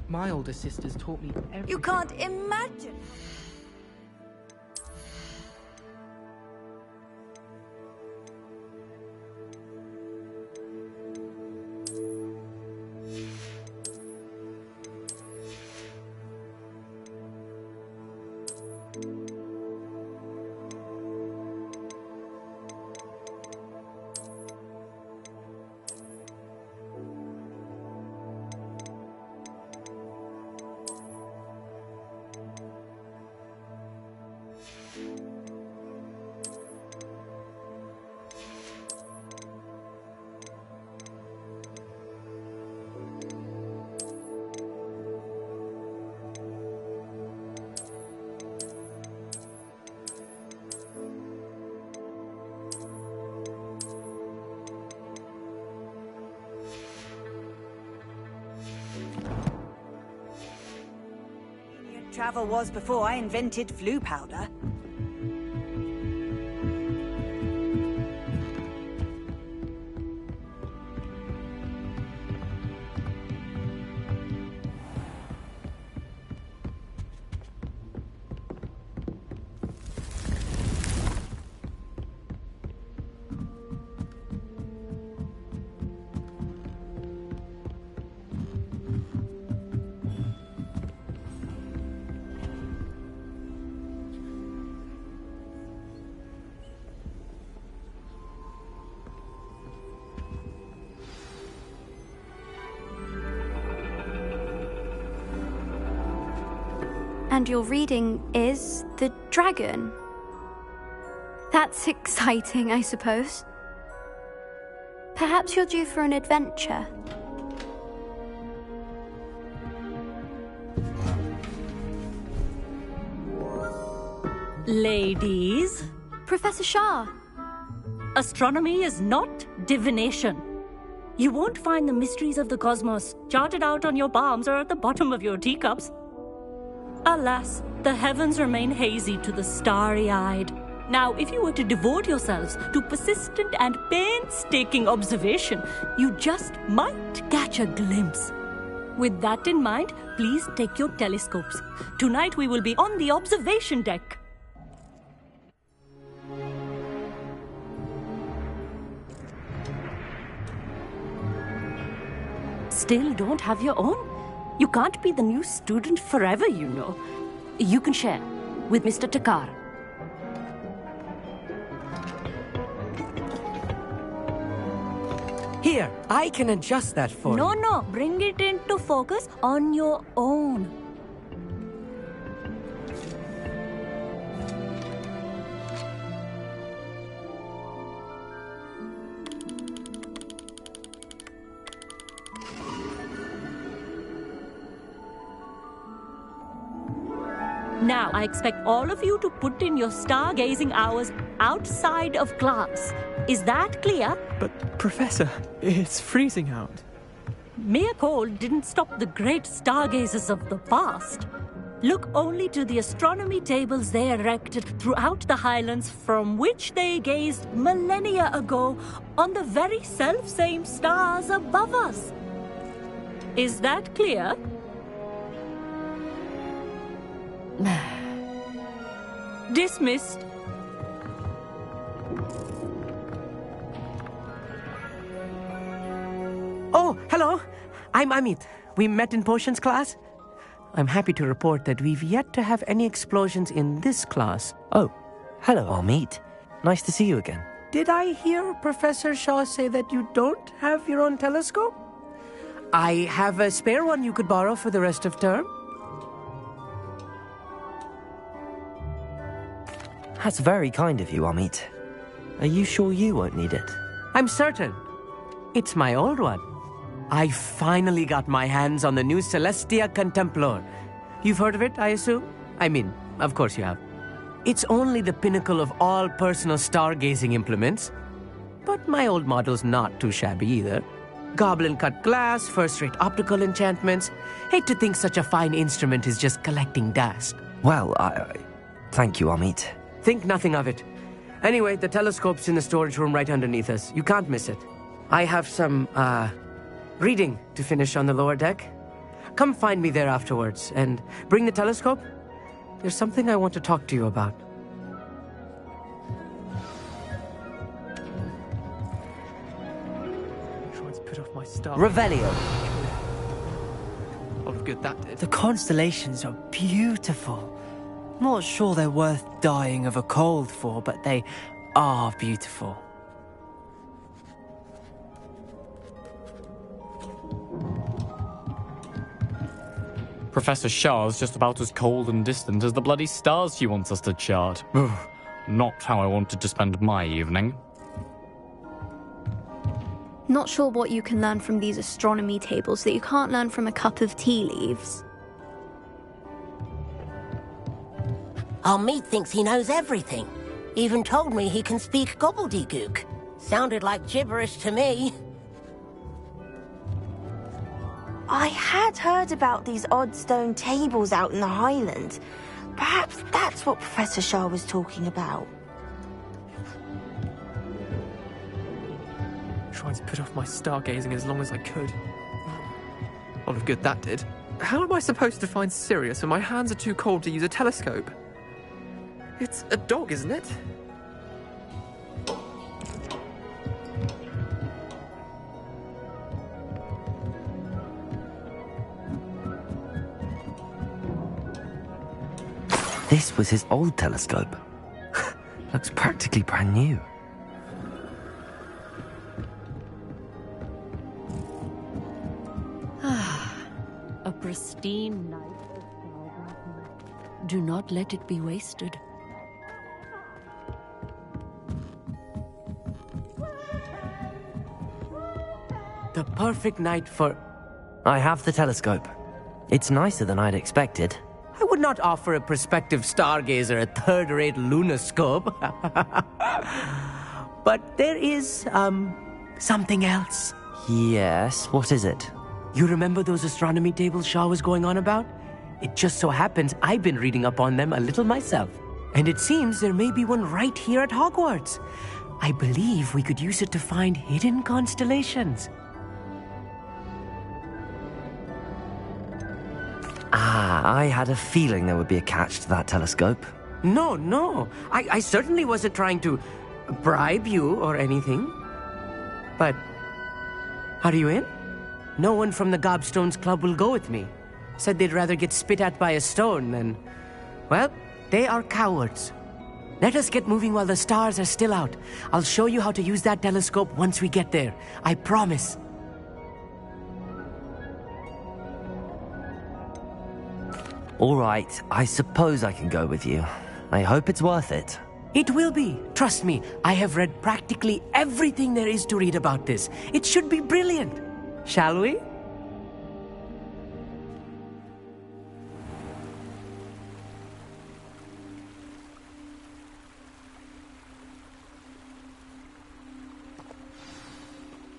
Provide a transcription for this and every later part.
My older sisters taught me everything. You can't imagine. Travel was before I invented flu powder. And your reading is the dragon. That's exciting, I suppose. Perhaps you're due for an adventure. Ladies, Professor Shah. astronomy is not divination. You won't find the mysteries of the cosmos charted out on your palms or at the bottom of your teacups. Alas, the heavens remain hazy to the starry-eyed. Now, if you were to devote yourselves to persistent and painstaking observation, you just might catch a glimpse. With that in mind, please take your telescopes. Tonight we will be on the observation deck. Still don't have your own? You can't be the new student forever, you know. You can share with Mr. Takar. Here, I can adjust that for you. No, bring it into focus on your own. Now, I expect all of you to put in your stargazing hours outside of class. Is that clear? But, Professor, it's freezing out. Mere cold didn't stop the great stargazers of the past. Look only to the astronomy tables they erected throughout the highlands from which they gazed millennia ago on the very self-same stars above us. Is that clear? Dismissed. Oh, hello. I'm Amit. We met in potions class. I'm happy to report that we've yet to have any explosions in this class. Oh, hello, Amit. Nice to see you again. did I hear Professor Shaw say that you don't have your own telescope? I have a spare one you could borrow for the rest of term. That's very kind of you, Amit. Are you sure you won't need it? I'm certain. It's my old one. I finally got my hands on the new Celestia Contemplar. You've heard of it, I assume? I mean, of course you have. It's only the pinnacle of all personal stargazing implements. But my old model's not too shabby either. Goblin-cut glass, first-rate optical enchantments. Hate to think such a fine instrument is just collecting dust. Well, thank you, Amit. Think nothing of it. Anyway, the telescope's in the storage room right underneath us. You can't miss it. I have some, reading to finish on the lower deck. Come find me there afterwards, and bring the telescope. There's something I want to talk to you about. Trying to put off my star. Revelio. Oh, good, that did. The constellations are beautiful. Not sure they're worth dying of a cold for, but they are beautiful. Professor Shah's just about as cold and distant as the bloody stars she wants us to chart. Ugh, not how I wanted to spend my evening. Not sure what you can learn from these astronomy tables that you can't learn from a cup of tea leaves. Amit thinks he knows everything. Even told me he can speak gobbledygook. Sounded like gibberish to me. I had heard about these odd stone tables out in the Highlands. Perhaps that's what Professor Shah was talking about. Trying to put off my stargazing as long as I could. A lot of good that did. How am I supposed to find Sirius when my hands are too cold to use a telescope? It's a dog, isn't it? This was his old telescope. Looks practically brand new. A pristine night of stargazing. Do not let it be wasted. The perfect night for... I have the telescope. It's nicer than I'd expected. I would not offer a prospective stargazer a third-rate lunoscope. But there is, something else. Yes, what is it? You remember those astronomy tables Shaw was going on about? It just so happens I've been reading up on them a little myself. And it seems there may be one right here at Hogwarts. I believe we could use it to find hidden constellations. I had a feeling there would be a catch to that telescope. No. I certainly wasn't trying to bribe you or anything. But, are you in? No one from the Gobstones Club will go with me. Said they'd rather get spit at by a stone than... Well, they are cowards. Let us get moving while the stars are still out. I'll show you how to use that telescope once we get there. I promise. All right, I suppose I can go with you. I hope it's worth it. It will be. Trust me, I have read practically everything there is to read about this. It should be brilliant. Shall we?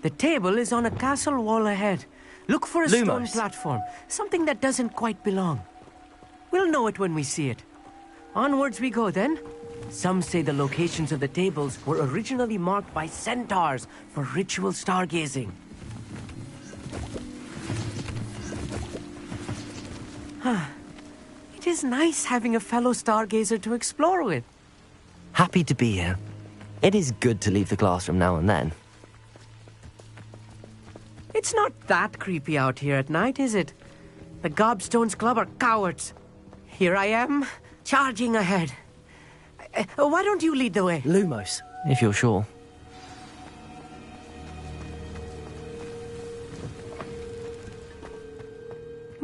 The table is on a castle wall ahead. Look for a stone platform, something that doesn't quite belong. We'll know it when we see it. Onwards we go then. Some say the locations of the tables were originally marked by centaurs for ritual stargazing. It is nice having a fellow stargazer to explore with. Happy to be here. It is good to leave the classroom now and then. It's not that creepy out here at night, is it? The Gobstones Club are cowards. Here I am, charging ahead. Why don't you lead the way? Lumos, if you're sure.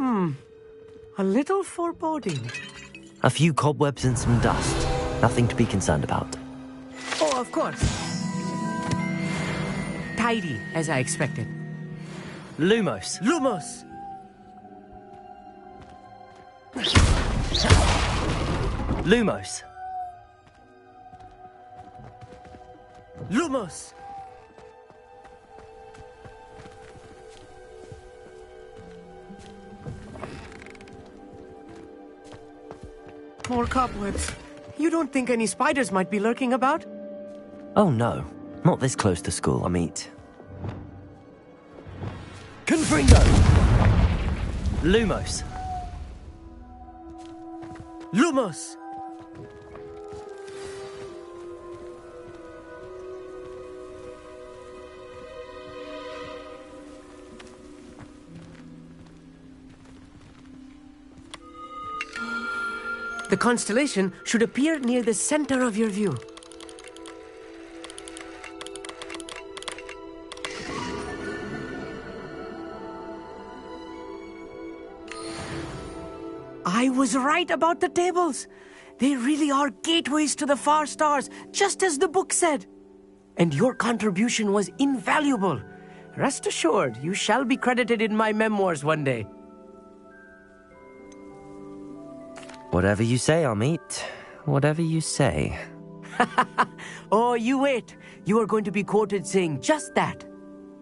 A little foreboding. A few cobwebs and some dust. Nothing to be concerned about. Oh, of course. Tidy, as I expected. Lumos. Lumos! Lumos. Lumos! More cobwebs. You don't think any spiders might be lurking about? Oh no, not this close to school, Amit. Confringo! Lumos. Lumos! The constellation should appear near the center of your view. I was right about the tables. They really are gateways to the far stars, just as the book said. And your contribution was invaluable. Rest assured, you shall be credited in my memoirs one day. Whatever you say, Amit. Whatever you say. Oh, you wait. You are going to be quoted saying just that.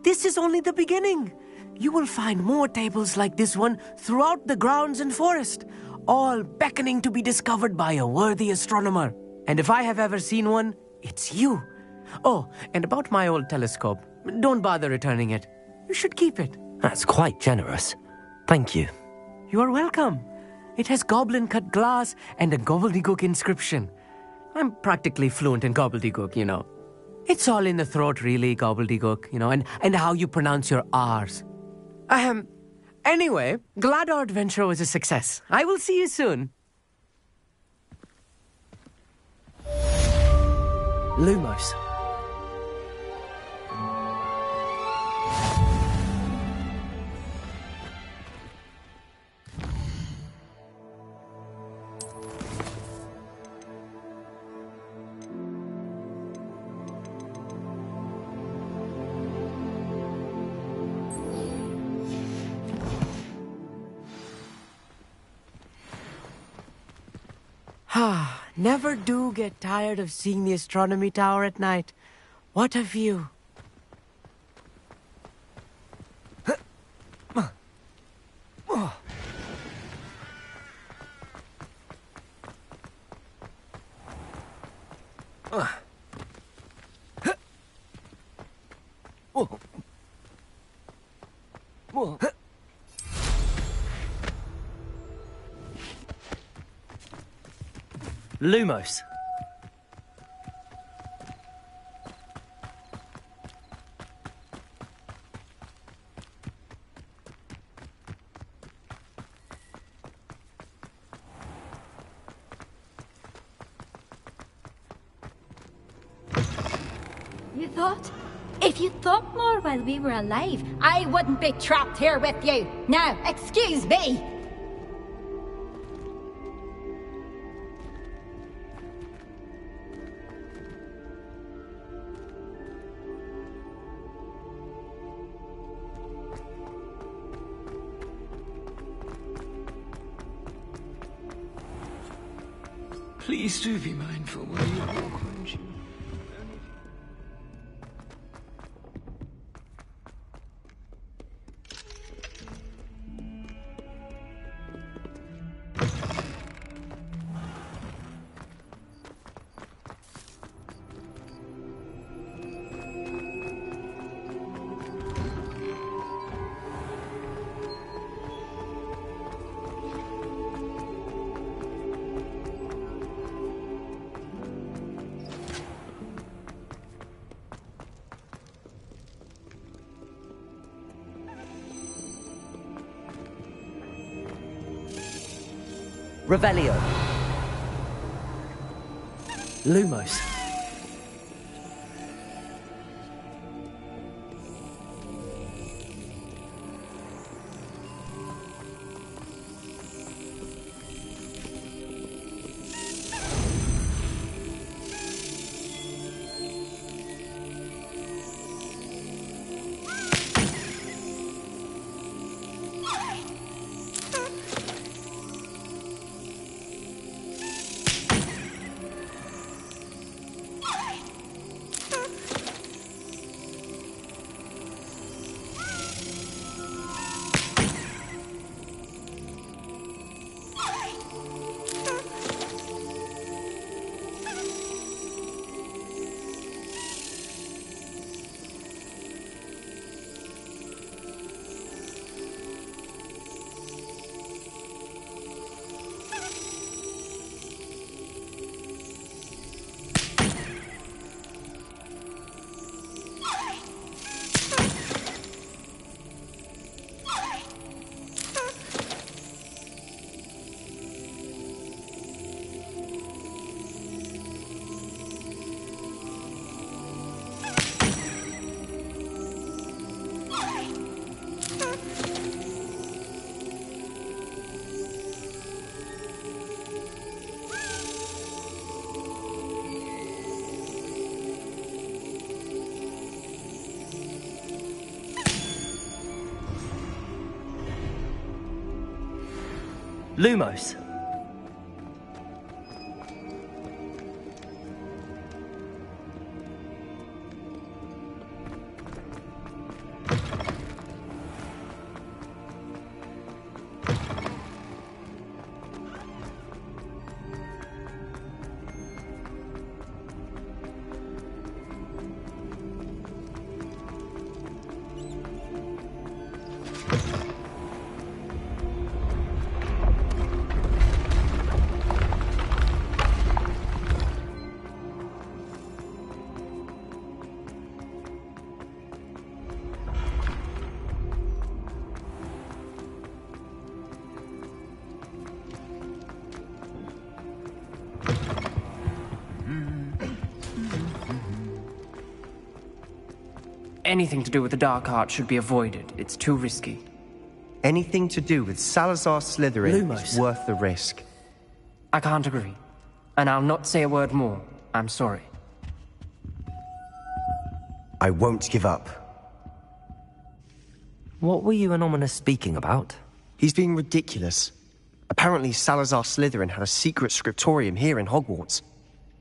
This is only the beginning. You will find more tables like this one throughout the grounds and forest, all beckoning to be discovered by a worthy astronomer. And if I have ever seen one, it's you. Oh, and about my old telescope, don't bother returning it. You should keep it. That's quite generous. Thank you. You are welcome. It has goblin-cut glass and a gobbledygook inscription. I'm practically fluent in gobbledygook, you know. It's all in the throat, really, gobbledygook, you know, and how you pronounce your R's. Anyway, glad our adventure was a success. I will see you soon. Lumos. Never do get tired of seeing the astronomy tower at night. What a view. Lumos. You thought? If you thought more while we were alive, I wouldn't be trapped here with you. Now, excuse me. Please do be mindful while you walk, won't you? Revelio. Lumos. Lumos. Anything to do with the dark art should be avoided. It's too risky. Anything to do with Salazar Slytherin Lumos. is worth the risk. I can't agree. And I'll not say a word more. I'm sorry. I won't give up. What were you and Ominous speaking about? He's being ridiculous. Apparently Salazar Slytherin had a secret scriptorium here in Hogwarts.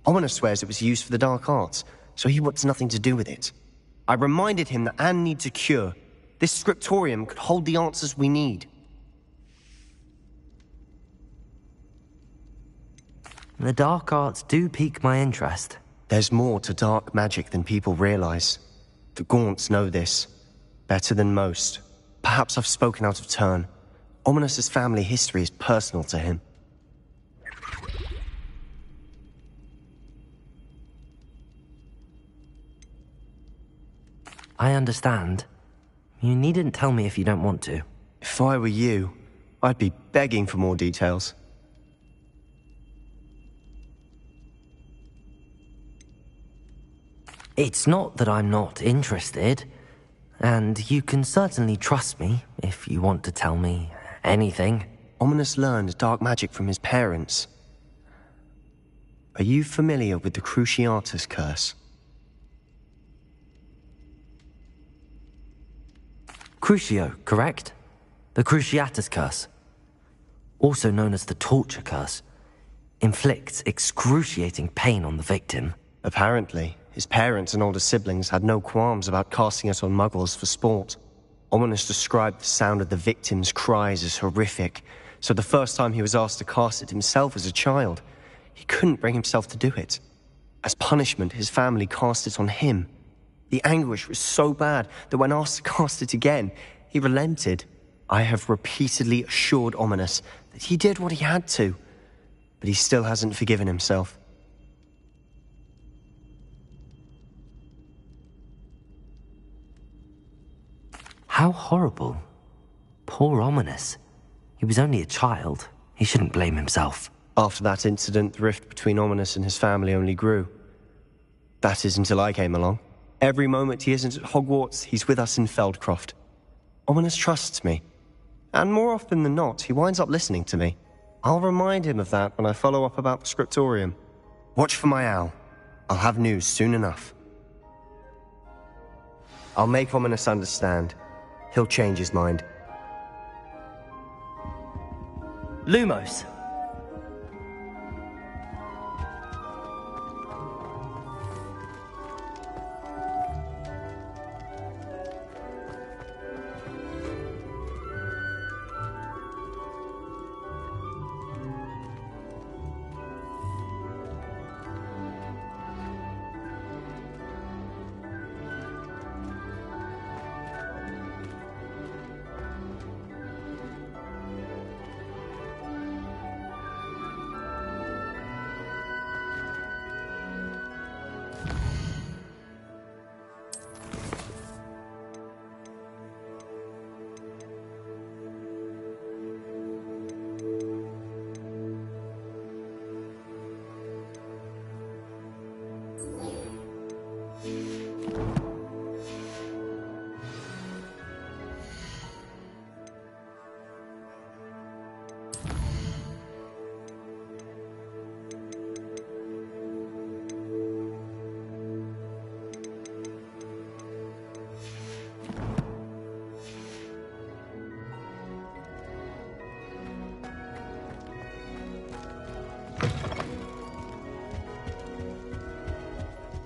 Ominous swears it was used for the dark arts, so he wants nothing to do with it. I reminded him that Anne needs a cure. This scriptorium could hold the answers we need. The dark arts do pique my interest. There's more to dark magic than people realize. The Gaunts know this. Better than most. Perhaps I've spoken out of turn. Ominous's family history is personal to him. I understand. You needn't tell me if you don't want to. If I were you, I'd be begging for more details. It's not that I'm not interested. And you can certainly trust me if you want to tell me anything. Ominous learned dark magic from his parents. Are you familiar with the Cruciatus curse? Crucio, correct? The Cruciatus curse. Also known as the torture curse. Inflicts excruciating pain on the victim. Apparently, his parents and older siblings had no qualms about casting it on muggles for sport. Ominous described the sound of the victim's cries as horrific, so the first time he was asked to cast it himself as a child, he couldn't bring himself to do it. As punishment, his family cast it on him. The anguish was so bad that when asked to cast it again, he relented. I have repeatedly assured Ominous that he did what he had to, but he still hasn't forgiven himself. How horrible. Poor Ominous. He was only a child. He shouldn't blame himself. After that incident, the rift between Ominous and his family only grew. That is until I came along. Every moment he isn't at Hogwarts, he's with us in Feldcroft. Ominous trusts me. And more often than not, he winds up listening to me. I'll remind him of that when I follow up about the scriptorium. Watch for my owl. I'll have news soon enough. I'll make Ominous understand. He'll change his mind. Lumos.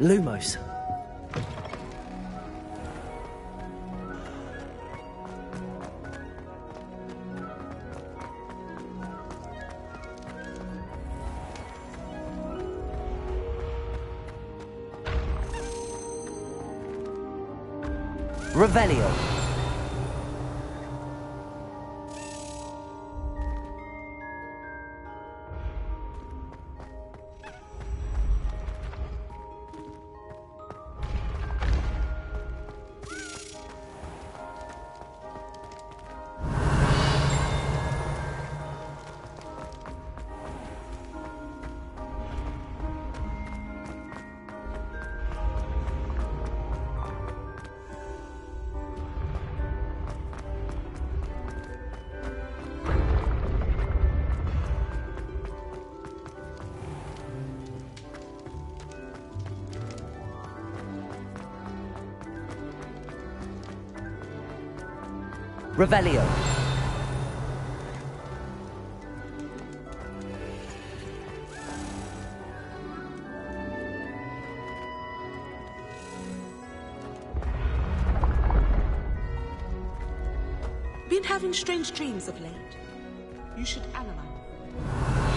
Lumos. Revelio. Revelio. Been having strange dreams of late. You should analyze.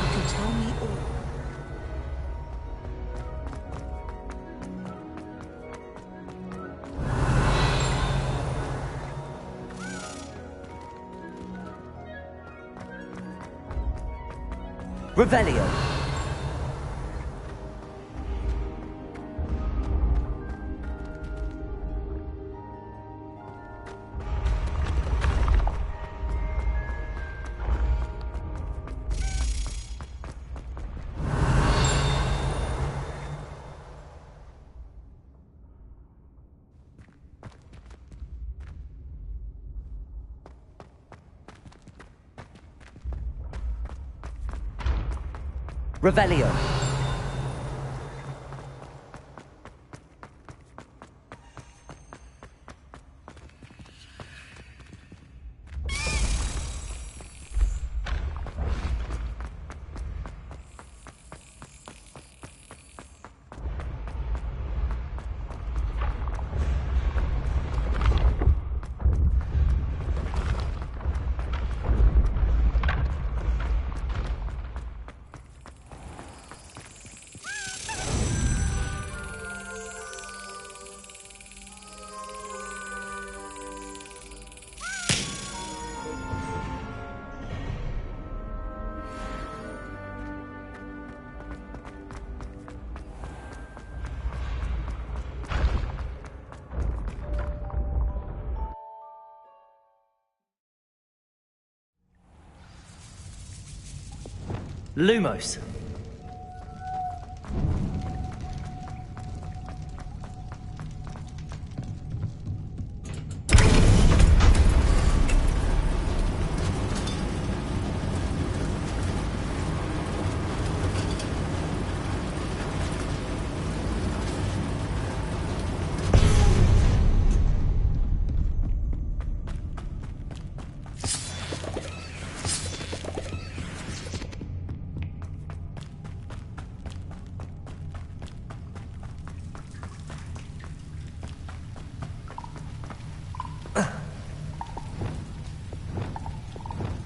You can tell me all. Revelio. Revelio. Lumos.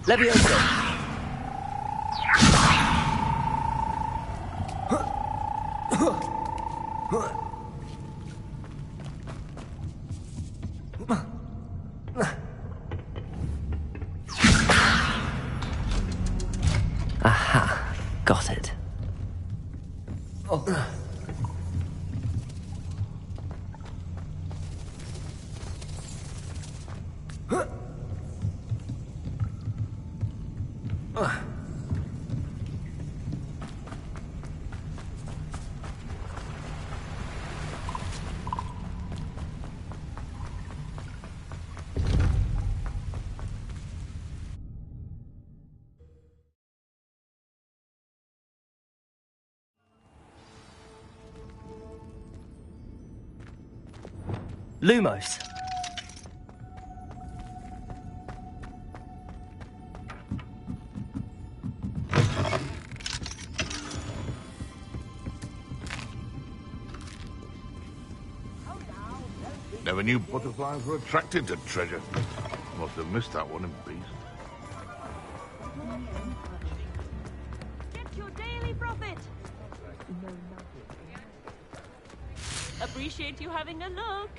Levioso. Aha, got it. Lumos. Never knew butterflies were attracted to treasure. Must have missed that one in Beast. Get your daily profit. Appreciate you having a look.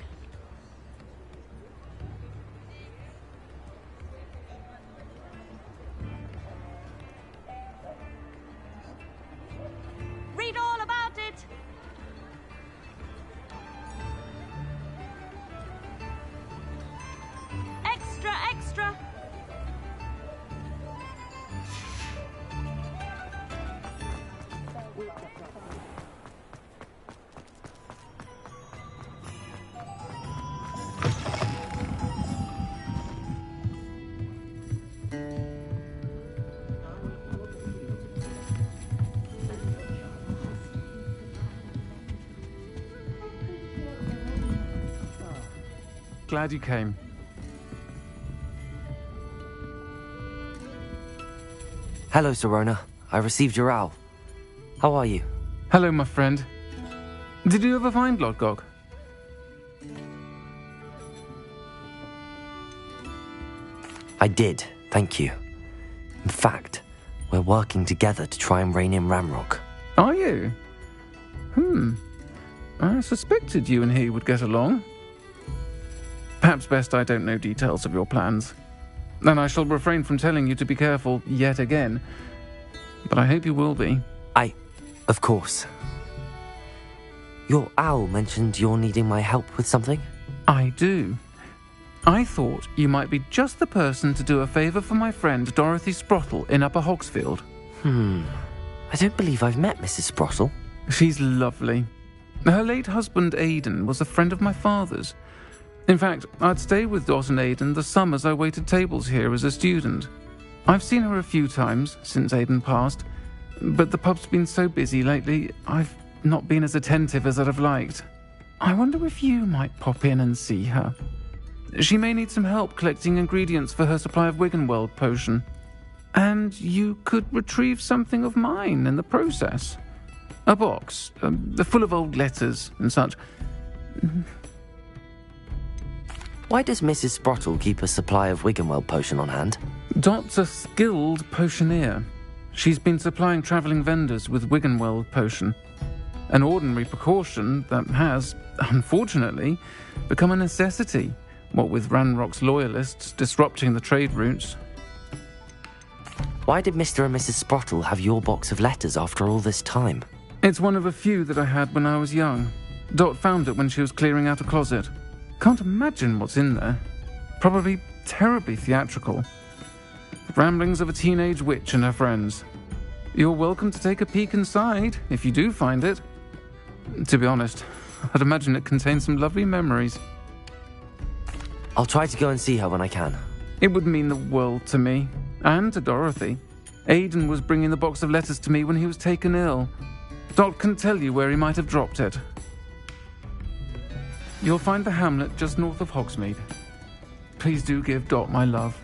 Read all about it. Extra, extra. Glad you came. Hello, Sirona. I received your owl. How are you? Hello, my friend. Did you ever find Lodgok? I did, thank you. In fact, we're working together to try and rein in Ramrock. Are you? I suspected you and he would get along. Perhaps best I don't know details of your plans. And I shall refrain from telling you to be careful yet again. But I hope you will be. Of course. Your owl mentioned you're needing my help with something? I do. I thought you might be just the person to do a favour for my friend Dorothy Sprottle in Upper Hogsfield. I don't believe I've met Mrs. Sprottle. She's lovely. Her late husband Aidan was a friend of my father's. In fact, I'd stay with Dot and Aidan the summers I waited tables here as a student. I've seen her a few times since Aidan passed, but the pub's been so busy lately, I've not been as attentive as I'd have liked. I wonder if you might pop in and see her. She may need some help collecting ingredients for her supply of Wiggenweld potion. And you could retrieve something of mine in the process. A box, full of old letters and such. Why does Mrs. Sprottle keep a supply of Wiggenweld potion on hand? Dot's a skilled potioneer. She's been supplying travelling vendors with Wiggenweld potion. An ordinary precaution that has, unfortunately, become a necessity, what with Ranrock's loyalists disrupting the trade routes. Why did Mr. and Mrs. Sprottle have your box of letters after all this time? It's one of a few that I had when I was young. Dot found it when she was clearing out a closet. Can't imagine what's in there. Probably terribly theatrical. The ramblings of a teenage witch and her friends. You're welcome to take a peek inside, if you do find it. To be honest, I'd imagine it contains some lovely memories. I'll try to go and see her when I can. It would mean the world to me, and to Dorothy. Aidan was bringing the box of letters to me when he was taken ill. Dot can tell you where he might have dropped it. You'll find the hamlet just north of Hogsmeade. Please do give Dot my love.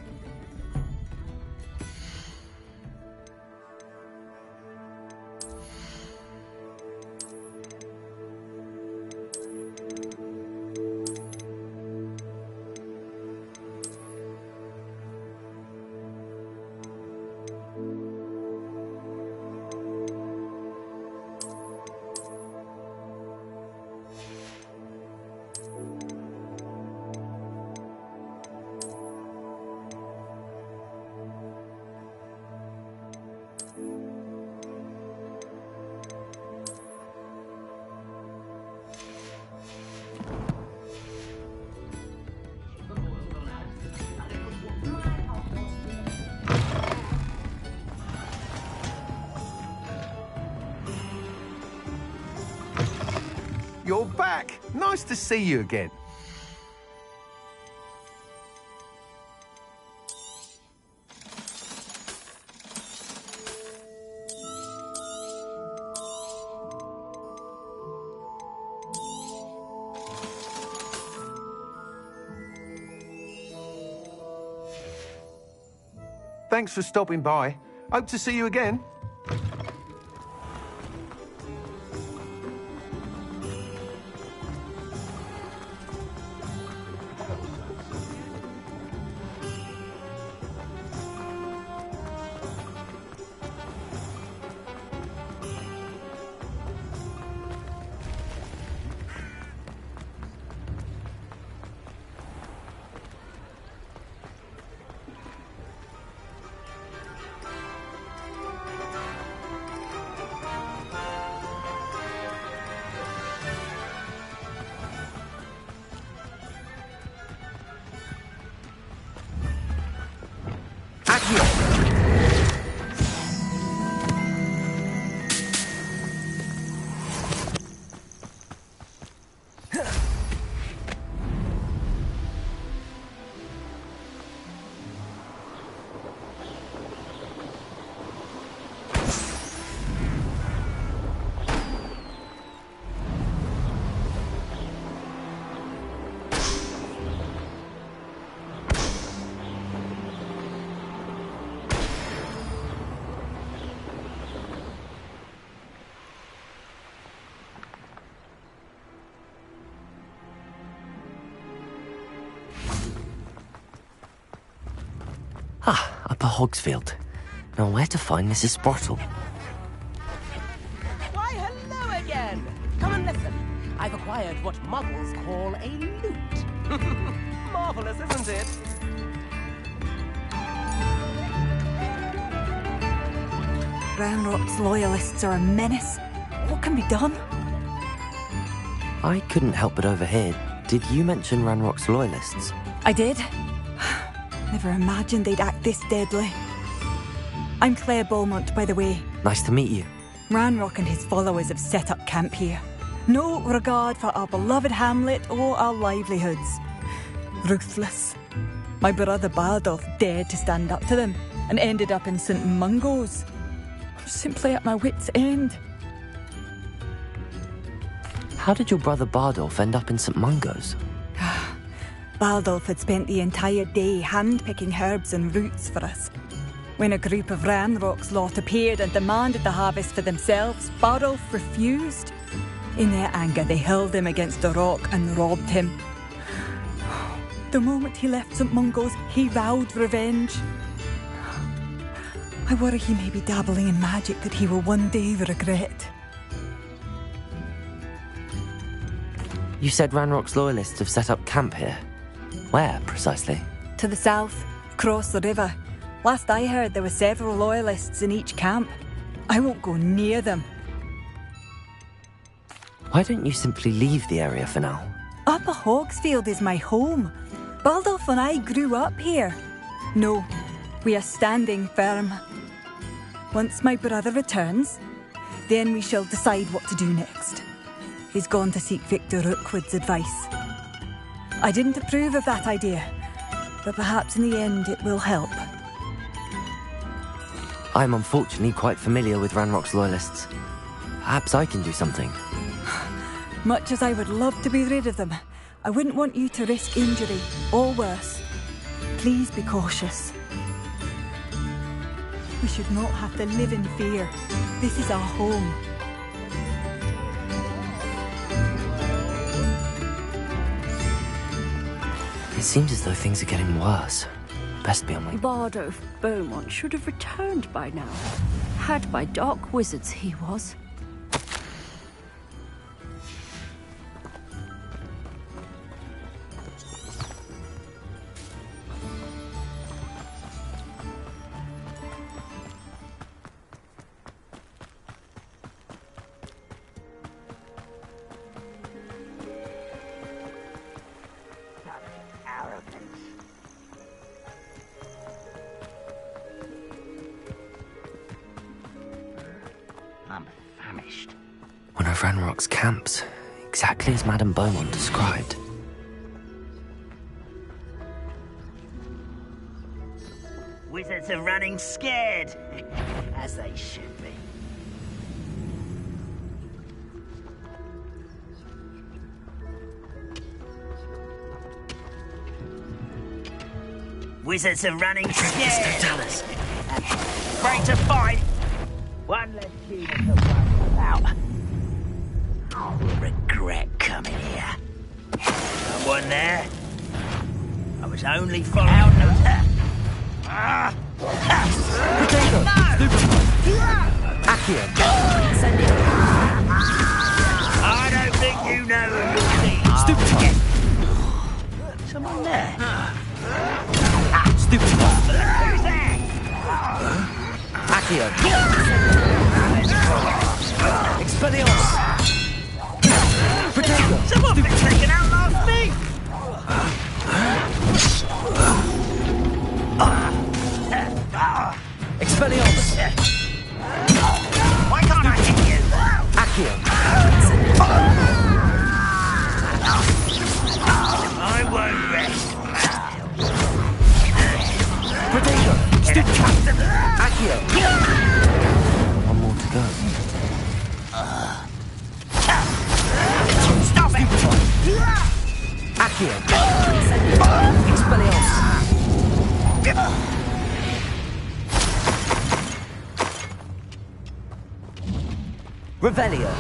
You're back. Nice to see you again. Thanks for stopping by. Hope to see you again. Ah, Upper Hogsfield. Now where to find Mrs. Sprottle? Why, hello again! Come and listen. I've acquired what muggles call a lute. Marvelous, isn't it? Ranrock's loyalists are a menace. What can be done? I couldn't help but overhear. Did you mention Ranrock's loyalists? I did. Never imagined they'd act this deadly. I'm Claire Beaumont, by the way. Nice to meet you. Ranrock and his followers have set up camp here. No regard for our beloved hamlet or our livelihoods. Ruthless. My brother Bardolph dared to stand up to them and ended up in St. Mungo's. I'm simply at my wit's end. How did your brother Bardolph end up in St. Mungo's? Bardolph had spent the entire day hand-picking herbs and roots for us. When a group of Ranrock's lot appeared and demanded the harvest for themselves, Bardolph refused. In their anger, they hurled him against a rock and robbed him. The moment he left St. Mungo's, he vowed revenge. I worry he may be dabbling in magic that he will one day regret. You said Ranrock's loyalists have set up camp here. Where, precisely? To the south, across the river. Last I heard, there were several loyalists in each camp. I won't go near them. Why don't you simply leave the area for now? Upper Hogsfield is my home. Bardolph and I grew up here. No, we are standing firm. Once my brother returns, then we shall decide what to do next. He's gone to seek Victor Rookwood's advice. I didn't approve of that idea, but perhaps in the end it will help. I'm unfortunately quite familiar with Ranrock's loyalists. Perhaps I can do something. Much as I would love to be rid of them, I wouldn't want you to risk injury, or worse. Please be cautious. We should not have to live in fear. This is our home. It seems as though things are getting worse. Best be on my... Bardolph Beaumont should have returned by now. Had by dark wizards he was. One of Ranrock's camps, exactly as Madame Beaumont described. Wizards are running scared, as they should be. Wizards are running scared. Afraid to fight. One less human to worry about. Will regret coming here. Someone there? I was only following out. Potato! Accio! I don't think you know who you're seeing. Stupid! Someone there? Stupid! Who's there? Accio! Expelliarmus! Potato! Someone been taken out last me! Expelliarmus! Why can't I hit you? Accio! I won't rest. Potato! Stupid! Accio! One more to go. Stop it! Accio! Expelliarmus! Revelio!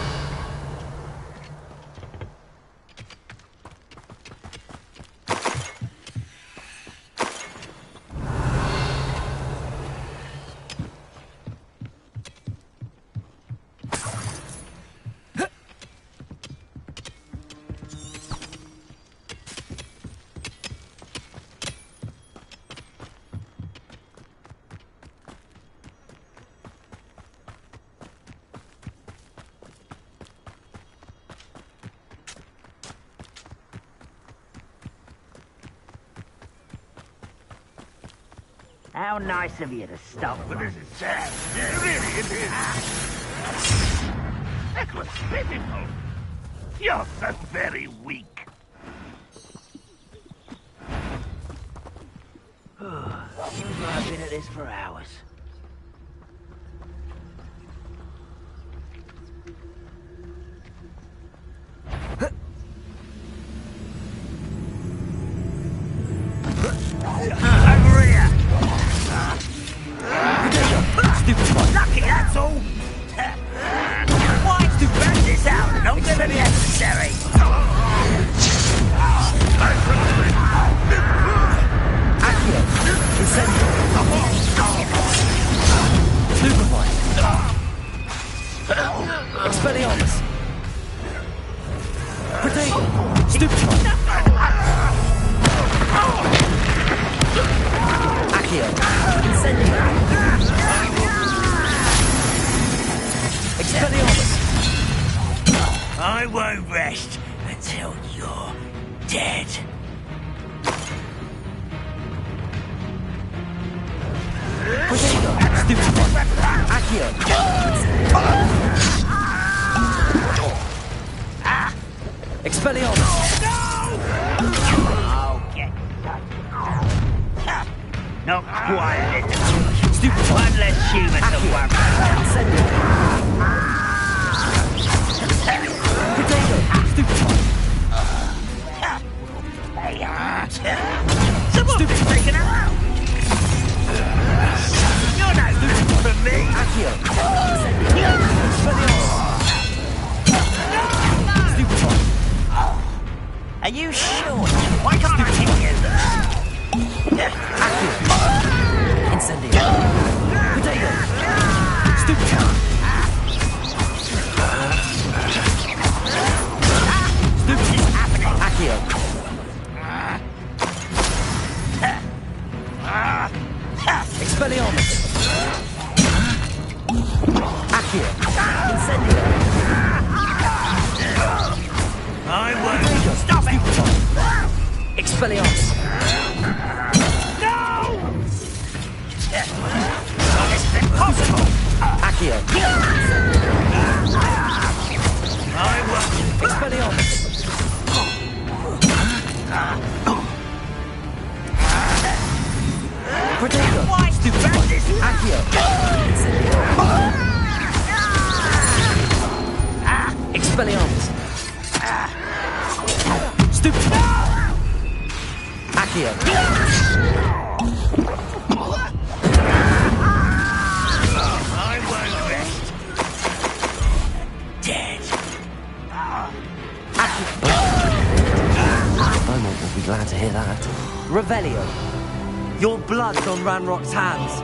How nice of you to stop. But this is sad. Really, it is. That was pitiful. You're so very weak. Seems like I've been at this for hours. Over here! Stupid one. Lucky, that's all! Why to burn this out? Not gonna be necessary! Accio! Incendio! Stupid one! Expelliarmus! Protego! Stupid one! Accio! Incendio! Expelliarmus! I won't rest until you're dead. Protego! Stupid one! Accio! Expelliarmus! I'll get not quite lit. Stupid one! One less human to worry about. Potato! Stupid one! Someone's taken her out! You're no good for me! Accio! Stupid one! Are you sure? Why can't I hit you? Accio! Incendio! Potato! Stupid one! Stupid! Accio! Expelliarmus! Accio! Incendio! I won't stop it! Expelliarmus! No! It's impossible! Accio! I won't! Expelliarmus! Protego! Stupid one! Accio! Expelliarmus! Stupid! Accio! I won't rest. Dead. Accio! Beaumont will be glad to hear that. Revelio. Your blood's on Ranrock's hands.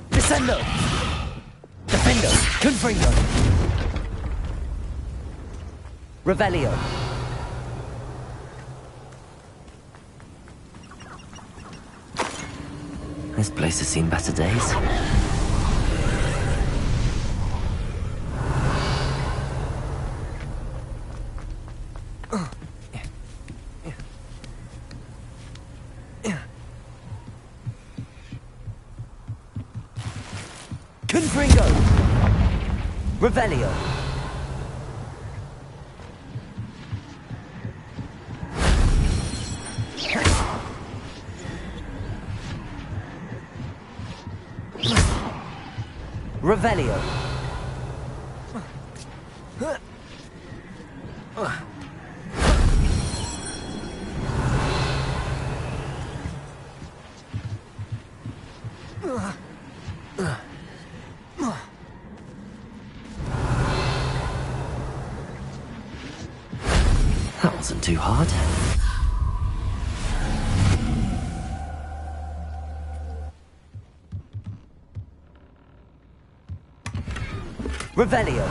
Descendo! Defendo! Confringo! Revelio! This place has seen better days. Confringo! Revelio! Revelio! That wasn't too hard. Revelio!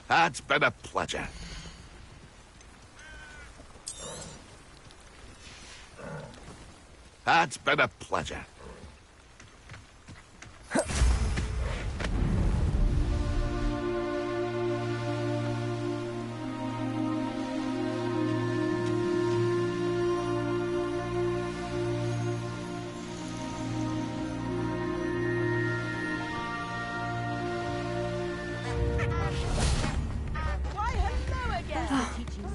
It's been a pleasure. It's been a pleasure.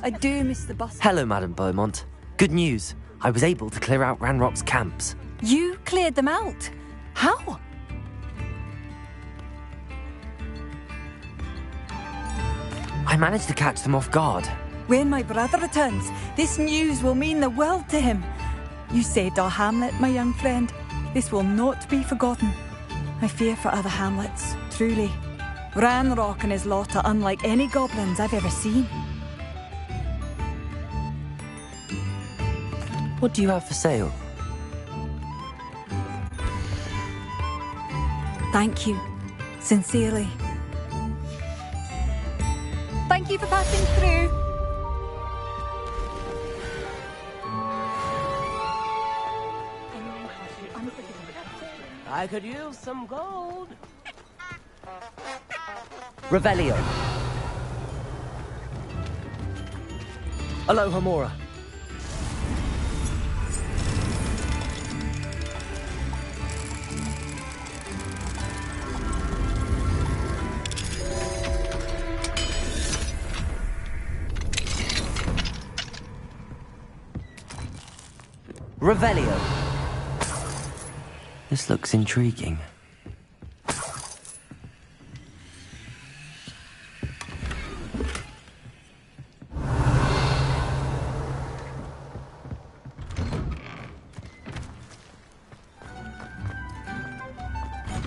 I do miss the bus. Hello, Madame Beaumont. Good news. I was able to clear out Ranrock's camps. You cleared them out? How? I managed to catch them off guard. When my brother returns, this news will mean the world to him. You saved our hamlet, my young friend. This will not be forgotten. I fear for other hamlets, truly. Ranrock and his lot are unlike any goblins I've ever seen. What do you have for sale? Thank you. Sincerely. Thank you for passing through. I could use some gold. Revelio. Aloha Mora. Revelio. This looks intriguing.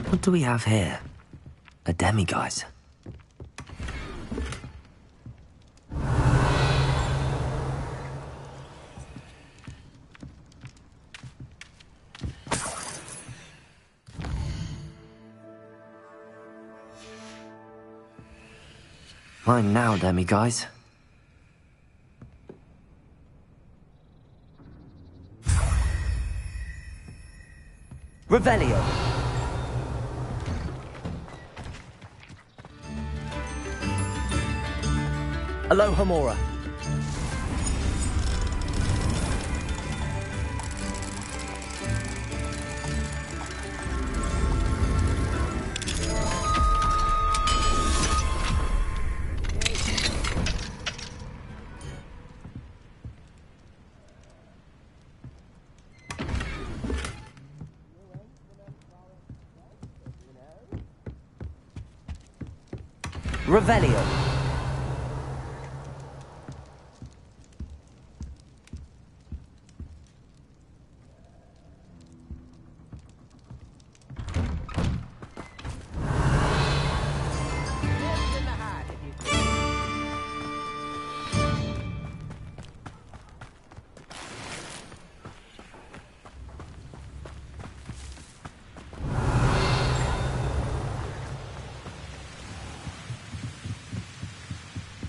What do we have here? A demiguise. Mine now, demiguise. Revelio. Aloha Mora. Revelio.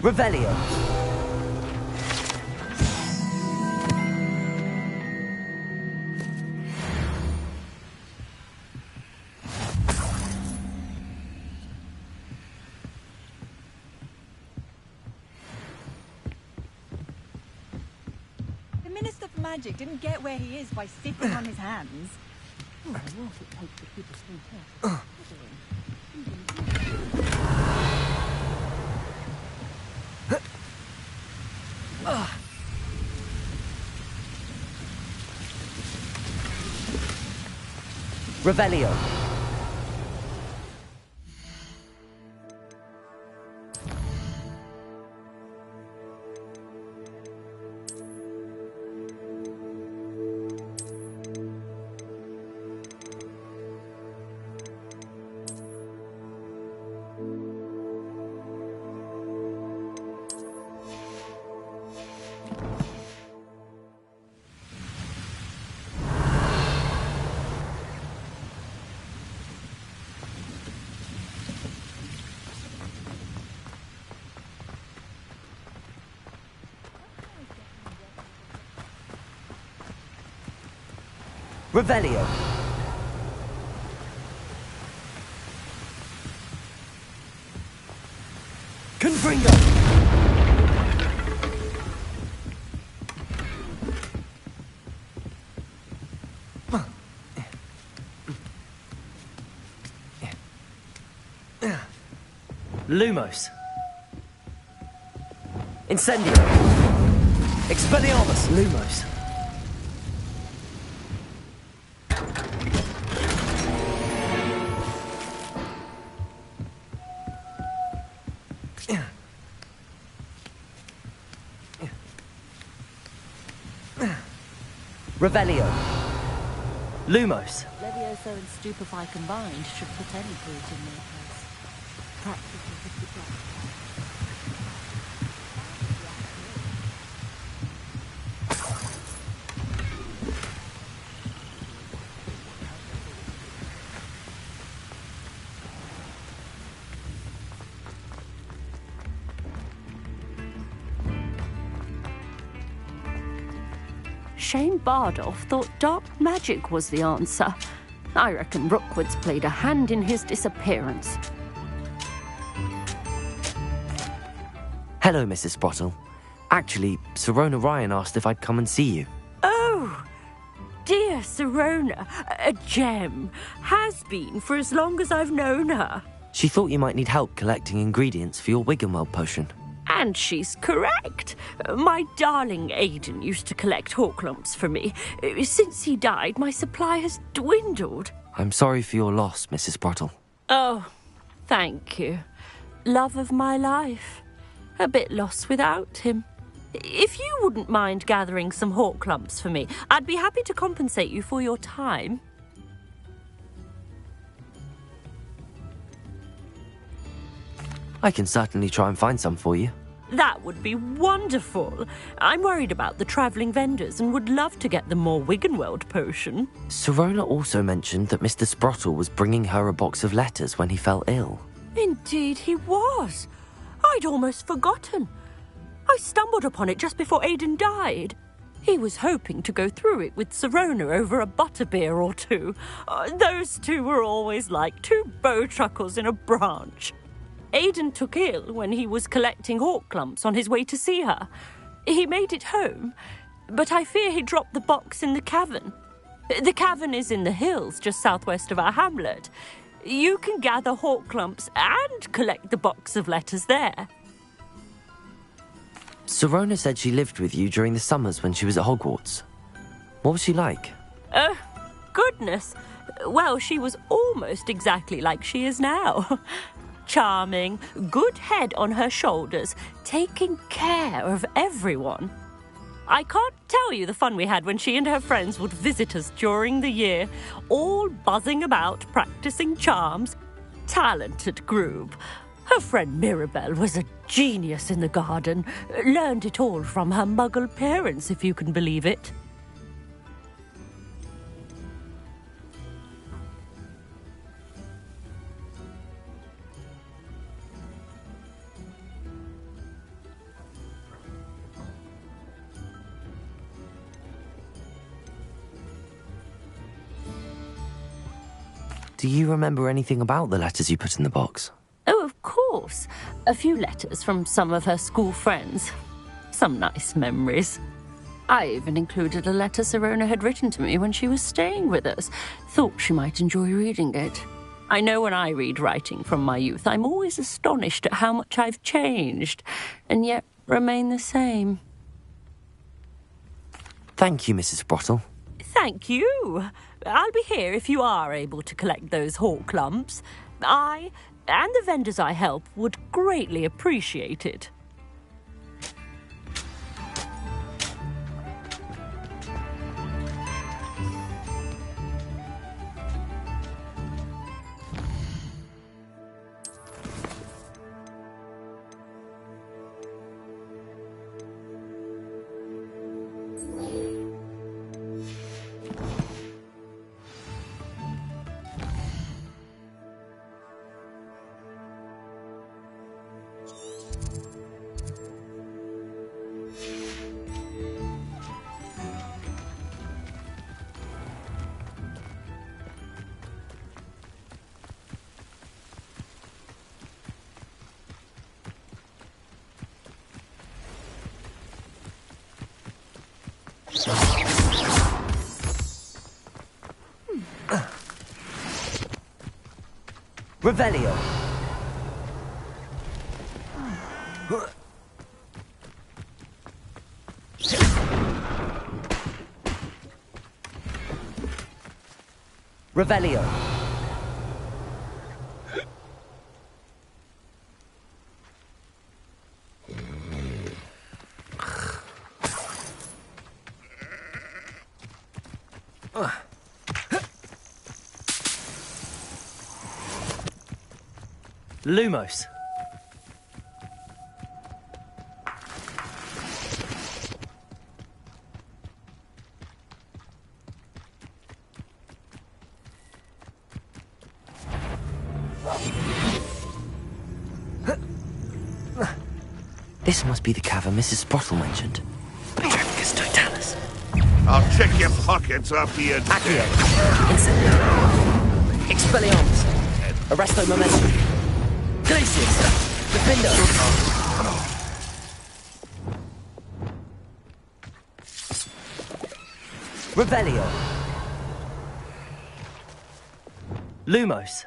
Revelio. The Minister for Magic didn't get where he is by sitting on his hands. Revelio. Revelio. Confringo. Lumos. Incendio. Expelliarmus. Lumos. Revelio. Lumos. Levioso and Stupefy combined should put any brute in their place. Practically with the dog. Shane Bardolph thought dark magic was the answer. I reckon Rookwood's played a hand in his disappearance. Hello, Mrs. Sprottle. Actually, Sirona Ryan asked if I'd come and see you. Oh, dear Sirona, a gem. Has been for as long as I've known her. She thought you might need help collecting ingredients for your Wiggenweld potion. And she's correct. My darling Aidan used to collect hawklumps for me. Since he died, my supply has dwindled. I'm sorry for your loss, Mrs. Sprottle. Oh, thank you. Love of my life. A bit lost without him. If you wouldn't mind gathering some hawklumps for me, I'd be happy to compensate you for your time. I can certainly try and find some for you. That would be wonderful. I'm worried about the travelling vendors and would love to get them more Wiggenweld potion. Sirona also mentioned that Mr. Sprottle was bringing her a box of letters when he fell ill. Indeed he was. I'd almost forgotten. I stumbled upon it just before Aidan died. He was hoping to go through it with Sirona over a butterbeer or two. Those two were always like two bowtruckles in a branch. Aidan took ill when he was collecting hawklumps on his way to see her. He made it home, but I fear he dropped the box in the cavern. The cavern is in the hills just southwest of our hamlet. You can gather hawklumps and collect the box of letters there. Sirona said she lived with you during the summers when she was at Hogwarts. What was she like? Goodness. Well, she was almost exactly like she is now. Charming, good head on her shoulders, taking care of everyone. I can't tell you the fun we had when she and her friends would visit us during the year, all buzzing about, practicing charms. Talented group. Her friend Mirabelle was a genius in the garden. Learned it all from her muggle parents, if you can believe it. Do you remember anything about the letters you put in the box? Oh, of course. A few letters from some of her school friends. Some nice memories. I even included a letter Sirona had written to me when she was staying with us. Thought she might enjoy reading it. I know when I read writing from my youth, I'm always astonished at how much I've changed, and yet remain the same. Thank you, Mrs. Sprottle. Thank you. I'll be here if you are able to collect those hawklumps. I, and the vendors I help, would greatly appreciate it. Revelio. Revelio. Lumos. This must be the cavern Mrs. Sprottle mentioned. Petrifacus totalis. I'll check your pockets after you're Accio. dead. Incendio. Expelliarmus. Arresto momentum. Glacius. Defendo. Revelio. Lumos.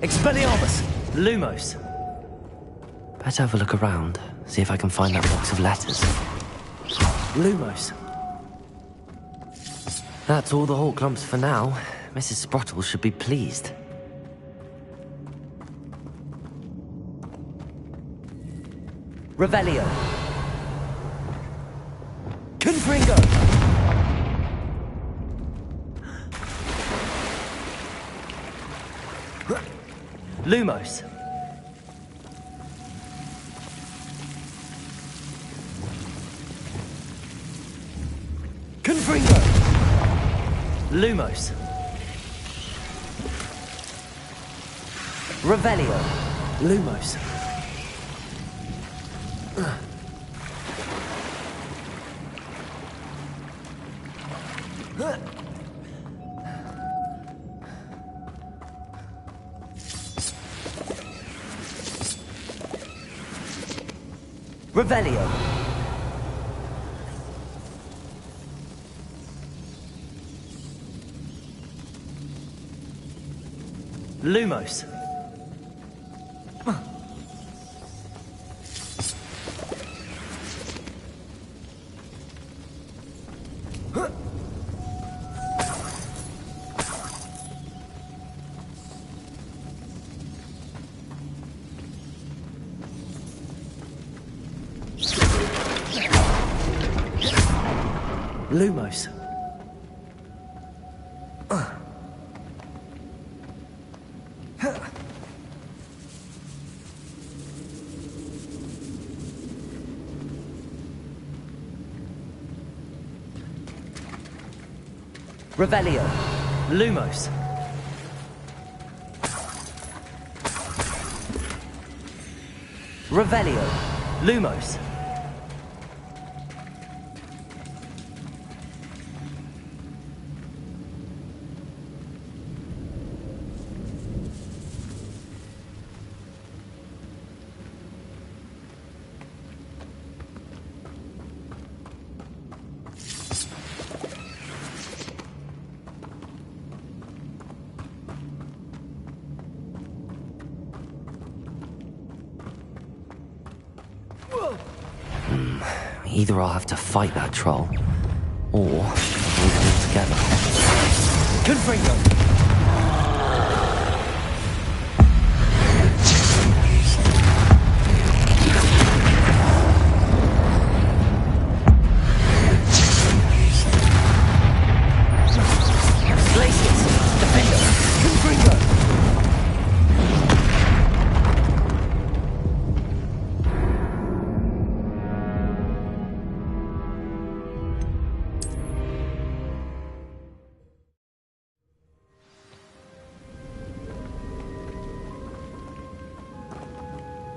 Expelliarmus! Lumos! Better have a look around, see if I can find that box of letters. Lumos. That's all the Hawk Lumps for now. Mrs. Sprottle should be pleased. Revelio. Confringo! Lumos. Confringo. Lumos. Revelio. Lumos. Revelio. Lumos. Lumos. Revelio. Lumos. Revelio. Lumos. Either I'll have to fight that troll, or we'll go together. Confringo!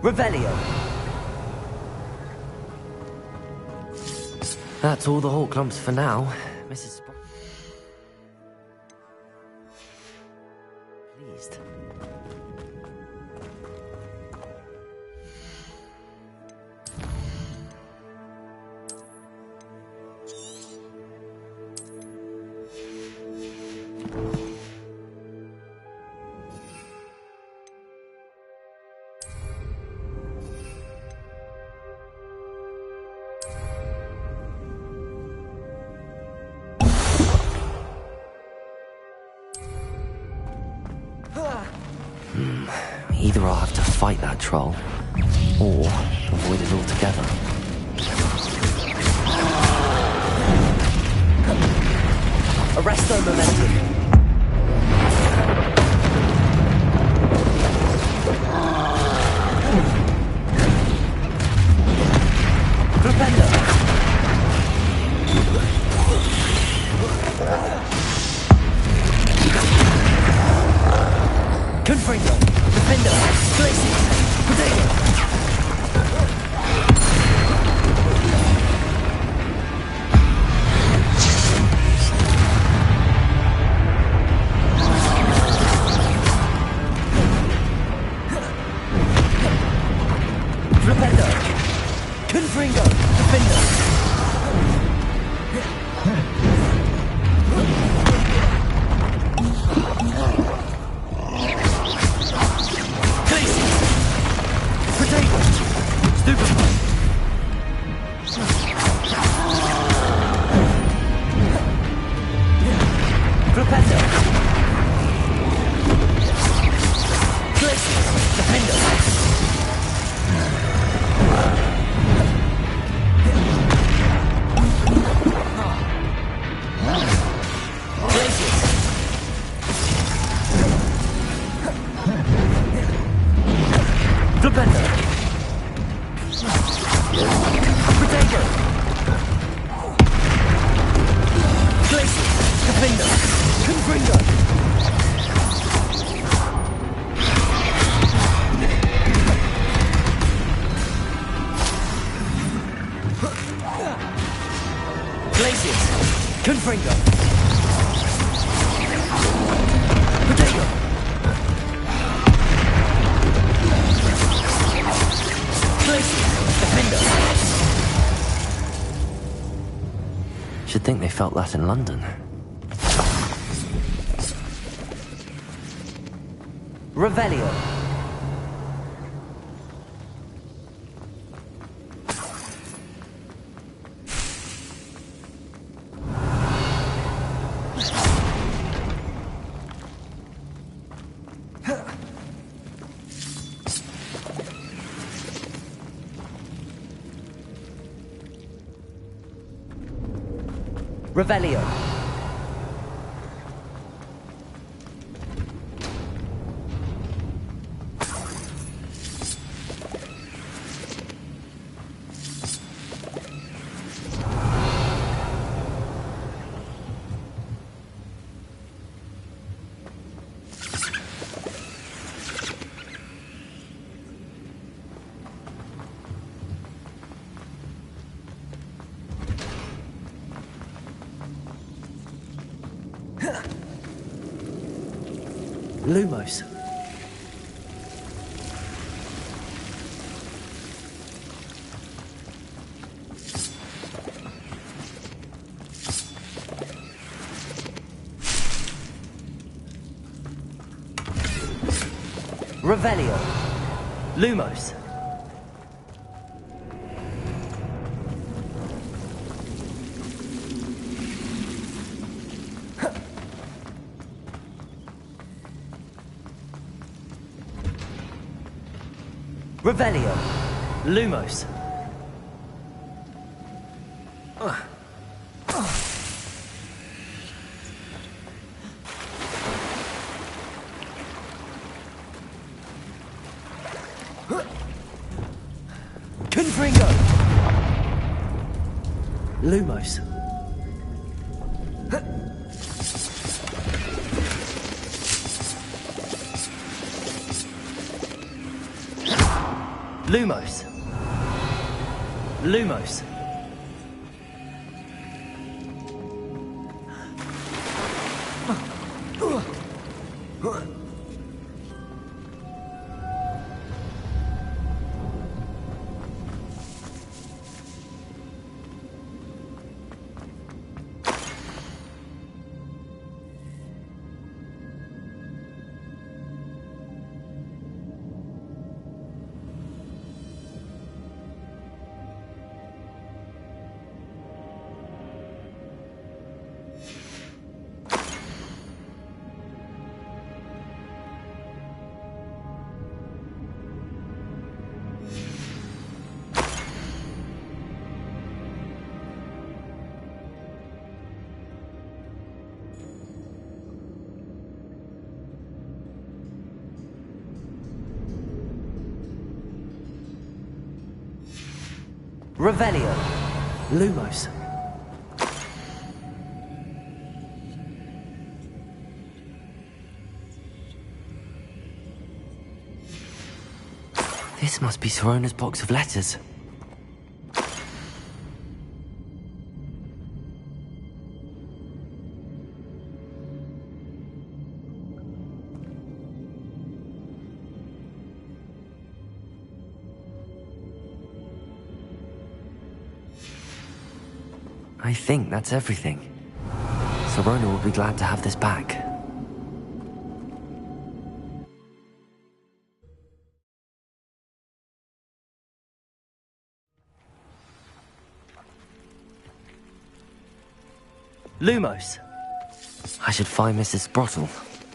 Revelio. That's all the Hawk Lumps for now. Mrs. Pleased. Either I'll have to fight that troll, or avoid it altogether. Arresto momentum. Confringo, Defender, Glacius, Potato. Flipendo, Confringo, Defender. Should think they felt that in London. Revelio. Revelio. Lumos. Revelio. Lumos. Revelio. Lumos. Confringo. Lumos. Lumos. Lumos. Revelio. Lumos. This must be Sirona's box of letters. I think that's everything. Sirona will be glad to have this back. Lumos. I should find Mrs. Sprottle.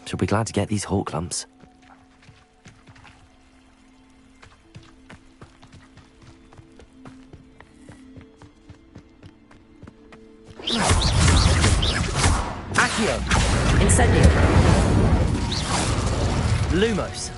She'll be glad to get these hawk lumps. Accio. Incendio. Lumos.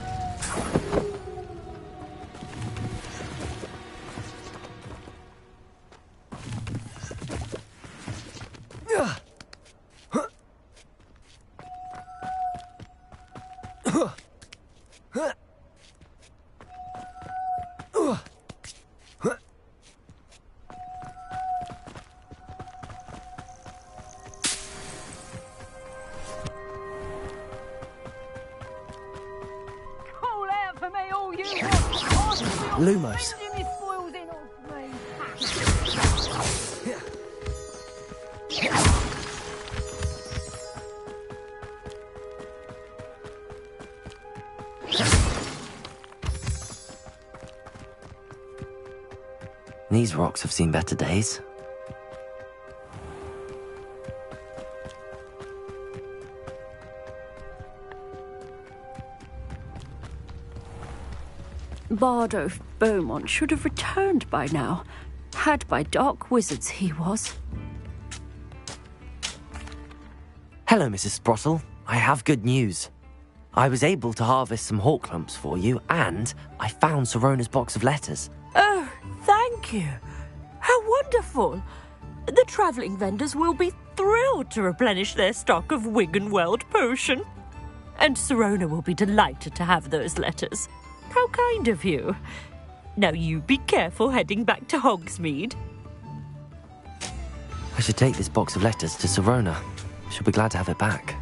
Lumos. These rocks have seen better days. Bardolph Beaumont should have returned by now. Had by dark wizards he was. Hello, Mrs. Sprottle. I have good news. I was able to harvest some hawk lumps for you, and I found Sirona's box of letters. Oh, thank you. How wonderful. The travelling vendors will be thrilled to replenish their stock of Wiggenweld potion. And Sirona will be delighted to have those letters. How kind of you. Now you be careful heading back to Hogsmeade. I should take this box of letters to Sirona. She'll be glad to have it back.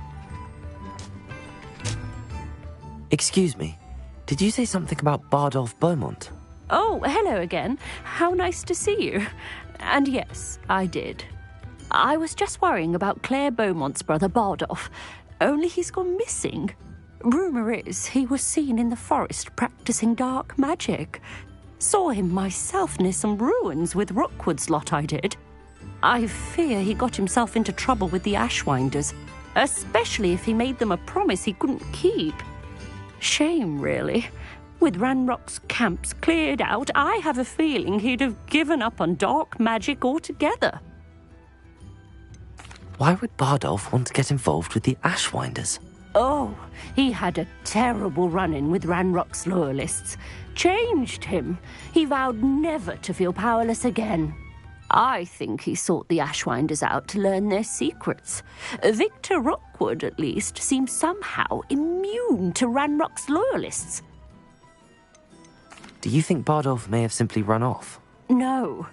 Excuse me, did you say something about Bardolph Beaumont? Oh, hello again. How nice to see you. And yes, I did. I was just worrying about Claire Beaumont's brother Bardolph, only he's gone missing. Rumour is he was seen in the forest practising dark magic. Saw him myself near some ruins with Rookwood's lot I did. I fear he got himself into trouble with the Ashwinders, especially if he made them a promise he couldn't keep. Shame, really. With Ranrock's camps cleared out, I have a feeling he'd have given up on dark magic altogether. Why would Bardolph want to get involved with the Ashwinders? Oh, he had a terrible run-in with Ranrock's loyalists. Changed him. He vowed never to feel powerless again. I think he sought the Ashwinders out to learn their secrets. Victor Rookwood, at least, seems somehow immune to Ranrock's loyalists. Do you think Bardolph may have simply run off? No.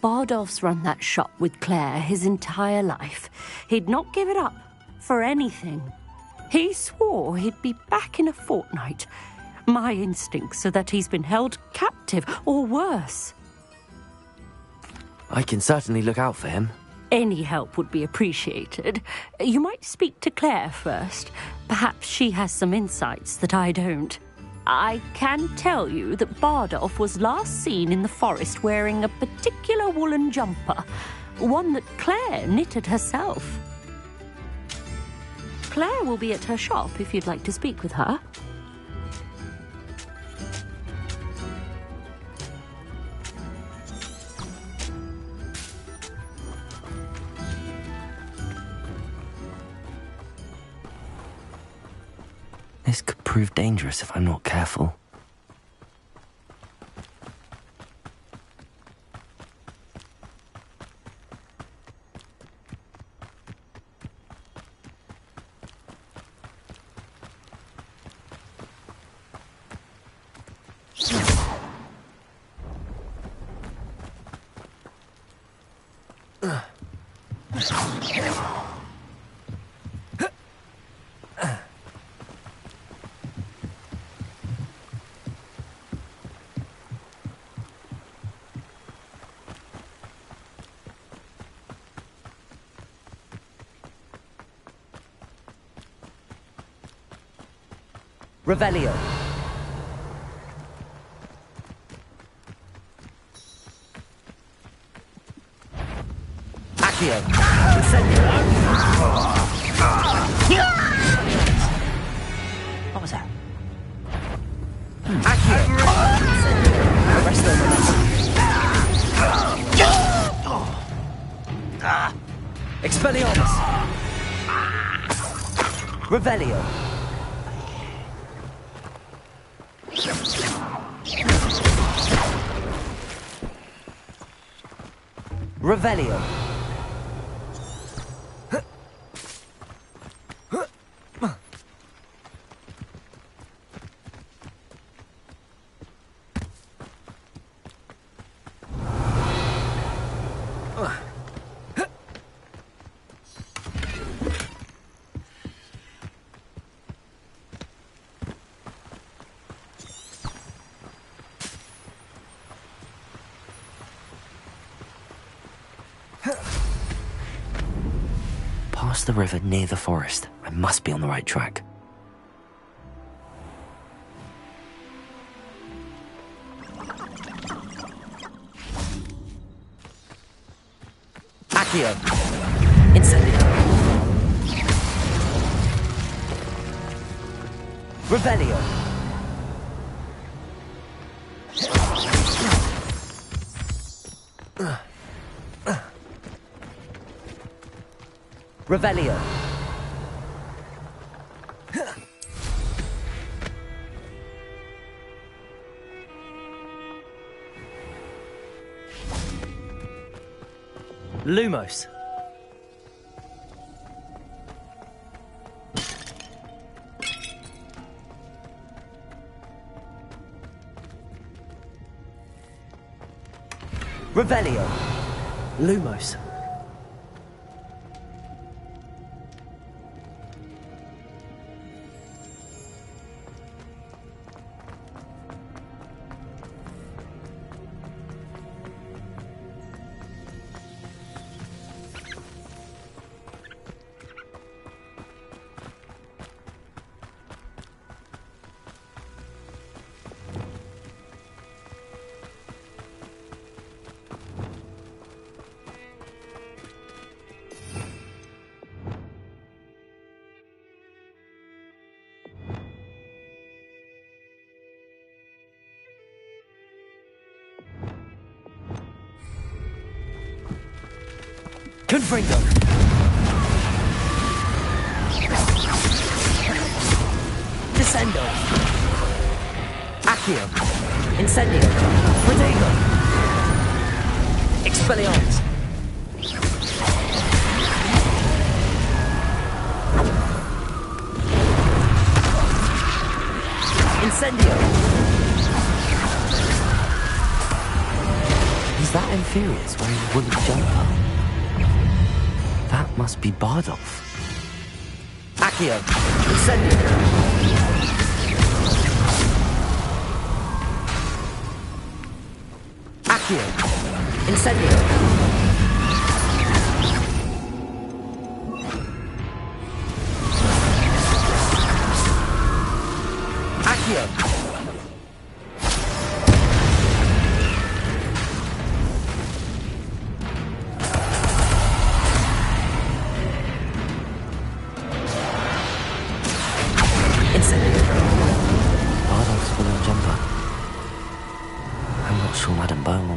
Bardolph's run that shop with Claire his entire life. He'd not give it up for anything. He swore he'd be back in a fortnight. My instincts are that he's been held captive, or worse. I can certainly look out for him. Any help would be appreciated. You might speak to Claire first. Perhaps she has some insights that I don't. I can tell you that Bardolph was last seen in the forest wearing a particular woolen jumper, one that Claire knitted herself. Claire will be at her shop if you'd like to speak with her. This could prove dangerous if I'm not careful. Revelio. Accio. Incendio. What was that? Accio. Arrest them. Expelliarmus. Revelio. Revelio. Past the river near the forest. I must be on the right track. Accio. Incendio. Revelio. Revelio. Lumos. Revelio. Lumos. Confringo. Descendo. Accio. Incendio. Protego. Expelliarmus. Incendio. Is that Inferius wearing a woolly jumper? That must be Bardolph. Accio. Incendio. Accio. Incendio. Accio.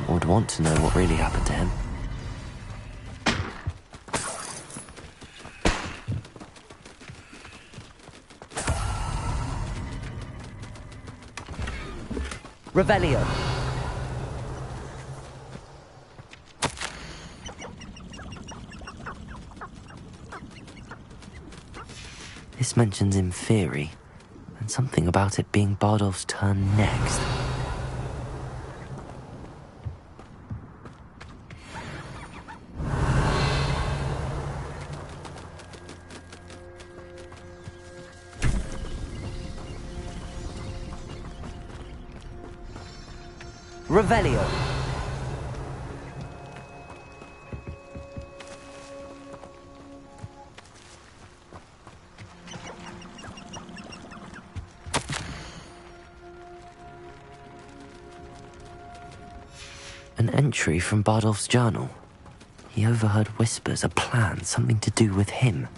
Would want to know what really happened to him. Revelio. This mentions Inferi, and something about it being Bardolph's turn next. Revelio. An entry from Bardolph's journal. He overheard whispers, a plan, something to do with him.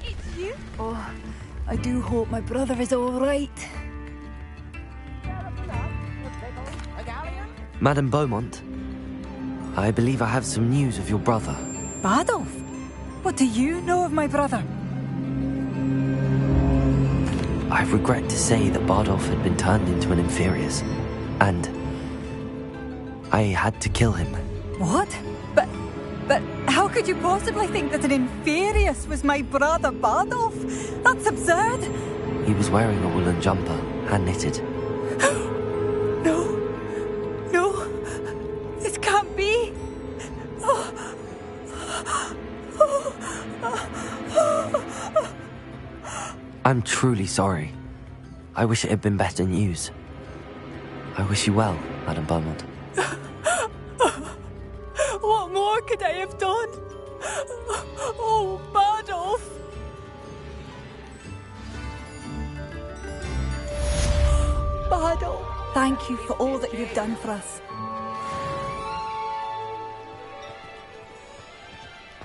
It's you? Oh, I do hope my brother is all right. Madame Beaumont, I believe I have some news of your brother. Bardolph? What do you know of my brother? I regret to say that Bardolph had been turned into an Inferius, and I had to kill him. What? But how could you possibly think that an Inferius was my brother Bardolph? That's absurd. He was wearing a woolen jumper, hand-knitted. No. This can't be. I'm truly sorry. I wish it had been better news. I wish you well, Madame Beaumont. What more could I have done? Oh, Bardolph! Bardolph, thank you for all that you've done for us.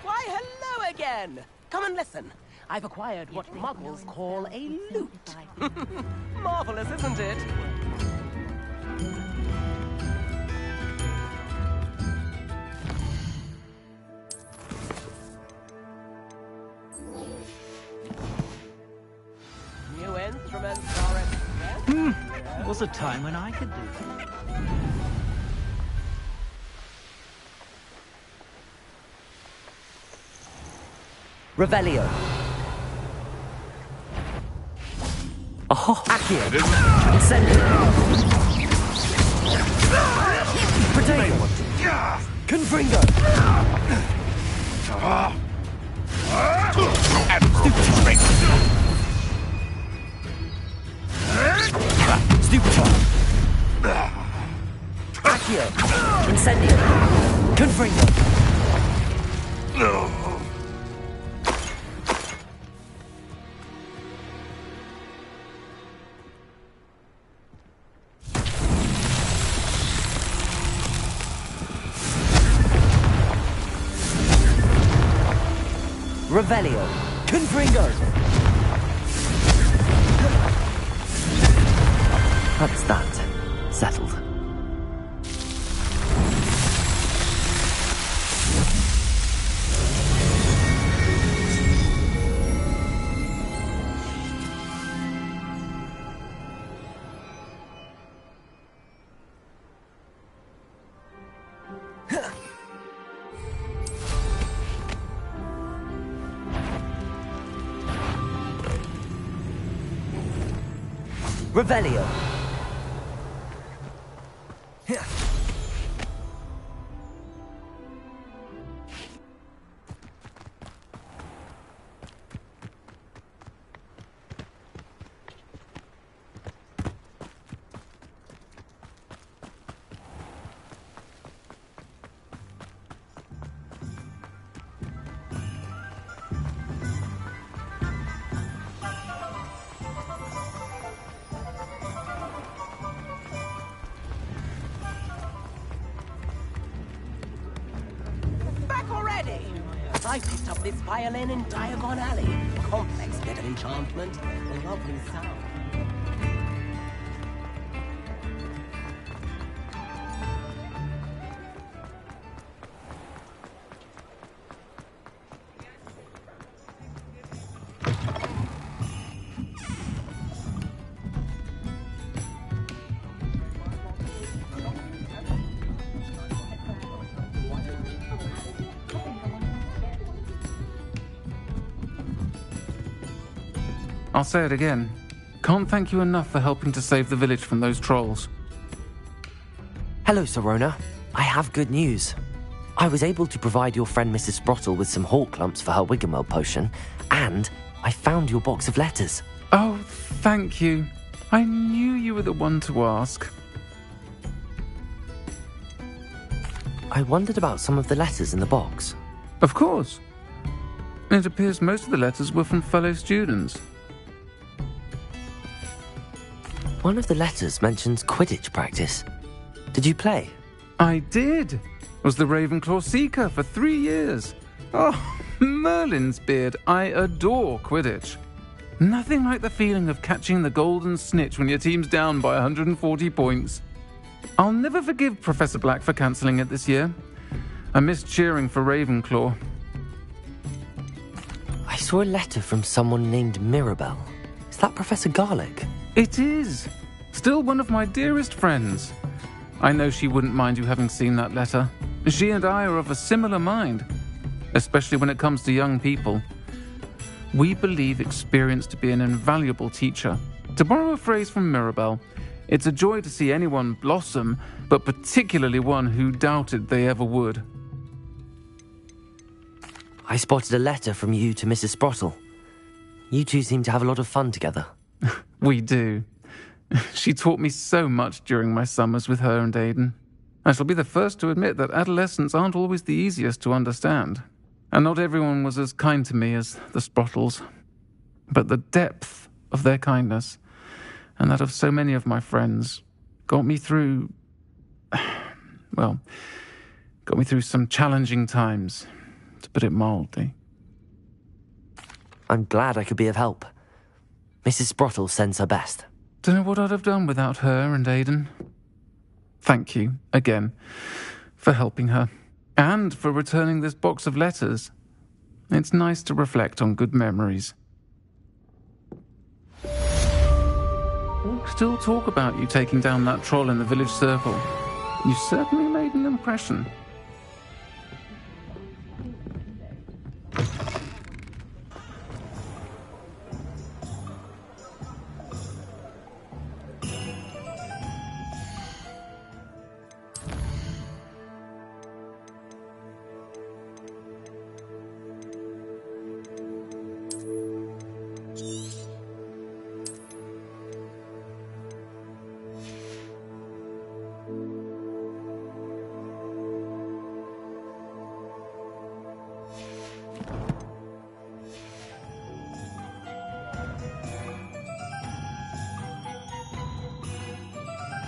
Why, hello again! Come and listen. I've acquired what muggles call a lute. Marvelous, isn't it? New instruments are at... Was a time when I could do that. Revelio. Oh, Accio. Incendio. Protego. Confringo. Stupefy. Accio. Incendio. Confringo. Revelio. Confringo. That's that. Settled. Revelio. I picked up this violin in Diagon Alley. Complex bit of enchantment. Lovely sound. I'll say it again. Can't thank you enough for helping to save the village from those trolls. Hello, Sorona. I have good news. I was able to provide your friend Mrs. Sprottle with some hawk lumps for her Wiggenweld potion, and I found your box of letters. Oh, thank you. I knew you were the one to ask. I wondered about some of the letters in the box. Of course. It appears most of the letters were from fellow students. One of the letters mentions Quidditch practice. Did you play? I did. Was the Ravenclaw Seeker for 3 years. Oh, Merlin's beard. I adore Quidditch. Nothing like the feeling of catching the golden snitch when your team's down by 140 points. I'll never forgive Professor Black for cancelling it this year. I missed cheering for Ravenclaw. I saw a letter from someone named Mirabelle. Is that Professor Garlick? It is. Still one of my dearest friends. I know she wouldn't mind you having seen that letter. She and I are of a similar mind, especially when it comes to young people. We believe experience to be an invaluable teacher. To borrow a phrase from Mirabelle, it's a joy to see anyone blossom, but particularly one who doubted they ever would. I spotted a letter from you to Mrs. Sprottle. You two seem to have a lot of fun together. We do. She taught me so much during my summers with her and Aidan. I shall be the first to admit that adolescents aren't always the easiest to understand. And not everyone was as kind to me as the Sprottles. But the depth of their kindness, and that of so many of my friends, got me through some challenging times, to put it mildly. I'm glad I could be of help. Mrs. Sprottle sends her best. Don't know what I'd have done without her and Aidan. Thank you, again, for helping her, and for returning this box of letters. It's nice to reflect on good memories. Still talk about you taking down that troll in the village circle. You certainly made an impression.